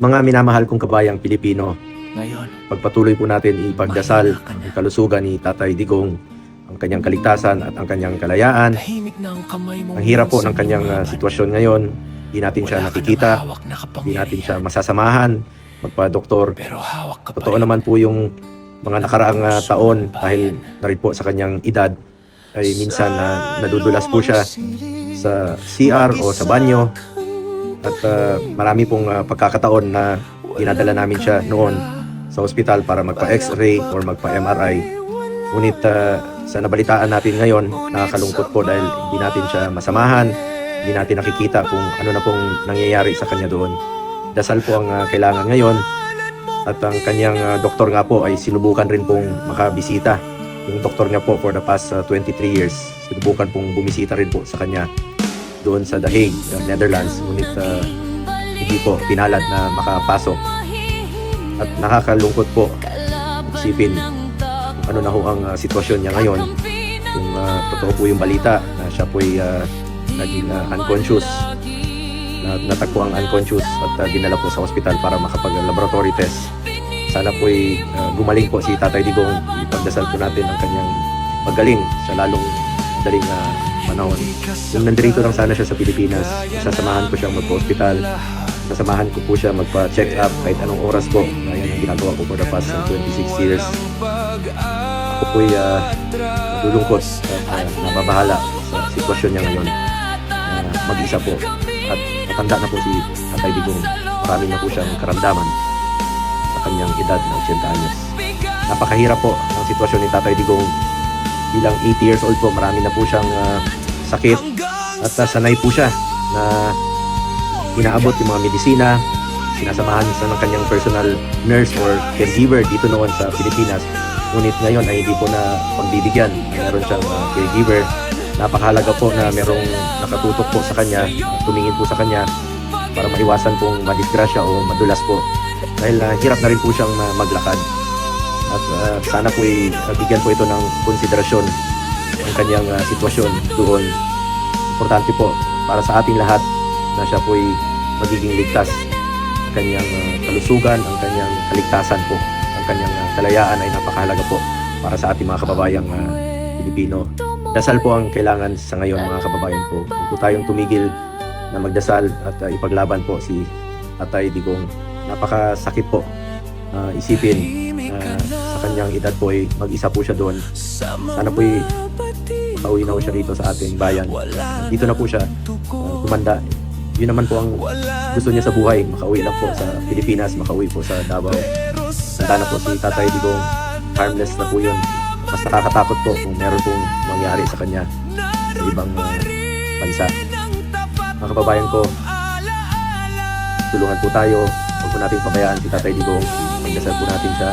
Mga minamahal kong kabayang Pilipino, Ngayon, pagpatuloy po natin ipagdasal ang kalusugan ni Tatay Digong, ang kanyang kaligtasan at ang kanyang kalayaan. tahimik na ang kamay mo. Ang hirap po ng kanyang sitwasyon ngayon. Di natin siya nakikita, di natin siya masasamahan, magpa-doktor. Pero hawak ka pa Totoo naman po yung mga nakaraang taon dahil na rin po sa kanyang edad ay minsan nadudulas po siya sa CR o sa banyo at marami pong pagkakataon na dinadala namin siya noon sa ospital para magpa-x-ray or magpa-MRI. Ngunit sa nabalitaan natin ngayon, nakakalungkot po dahil hindi natin siya masamahan, hindi natin nakikita kung ano na pong nangyayari sa kanya doon. Dasal po ang kailangan ngayon at ang kanyang doktor nga po ay sinubukan rin pong makabisita. Yung doktor niya po for the past 23 years, sinubukan pong bumisita rin po sa kanya doon sa The Hague, Netherlands. Ngunit hindi po pinalad na makapasok. At nakakalungkot po isipin kung ano na ho ang sitwasyon niya ngayon. Kung totoo po yung balita na siya po ay naging unconscious, natagpo ang unconscious at dinala po sa hospital para makapag-laboratory test. Sana po ay gumaling po si Tatay Digong. Ipagdasal po natin ang kanyang paggaling sa lalong daling panahon. Kung nandito lang sana siya sa Pilipinas, sasamahan ko siyang magpa-hospital, sasamahan ko po siya magpa-check up kahit anong oras po. Ayan ang ginagawa ko for the past 26 years. Ako po ay nalulungkot at nababahala sa sitwasyon niya ngayon. Mag-isa po at matanda na po si Tatay Digong. Marami na po siyang karamdaman sa kanyang edad na 80 anyos. Napakahirap po ang sitwasyon ni Tatay Digong. Bilang 80 years old po, marami na po siyang sakit at sanay po siya na inaabot yung mga medisina. Sinasamahan sa ng kanyang personal nurse or caregiver dito noon sa Pilipinas. Ngunit ngayon ay hindi po na pagbibigyan. Meron siyang caregiver. Napakahalaga po na merong nakatutok po sa kanya, tumingin po sa kanya para maiwasan pong madisgrasya o madulas po. Dahil hirap na rin po siyang maglakad. At sana po bigyan po ito ng konsiderasyon ang kanyang sitwasyon doon. Importante po para sa ating lahat na siya po magiging ligtas. Ang kanyang kalusugan, ang kanyang kaligtasan po, ang kanyang kalayaan ay napakahalaga po para sa ating mga kababayang Pilipino. Dasal po ang kailangan sa ngayon mga kababayan po. Huwag po tayong tumigil na magdasal at ipaglaban po si Tatay Digong. Napakasakit po isipin sa kanyang edad po ay mag-isa po siya doon. Sana po pauwi na po siya rito sa ating bayan. Dito na po siya tumanda. Yun naman po ang gusto niya sa buhay, makauwi lang po sa Pilipinas, makauwi po sa Davao. Tanda na po si Tatay Digong, harmless na po yun. Mas nakakatakot po kung meron pong mangyari sa kanya sa ibang bansa. Mga kababayan ko, tulungan po tayo. Huwag po natin pabayaan si Tatay Digong. Pagdasal po natin siya.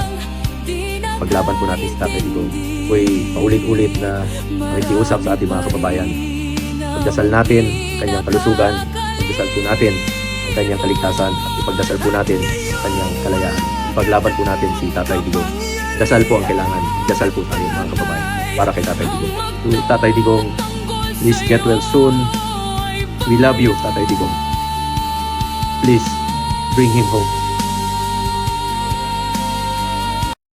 Paglaban po natin si Tatay Digong. Ako'y paulit-ulit na nakikiusap sa ating mga kababayan. Pagdasal natin ang kanyang kalusugan. Pagdasal po natin ang kanyang kaligtasan. At ipagdasal po natin ang kanyang kalayaan. Ipaglaban po natin si Tatay Digong. Dasal po ang kailangan. Dasal po tayo mga kababayan para kay Tatay Digong. To Tatay Digong, please get well soon. We love you, Tatay Digong. Please bring him home.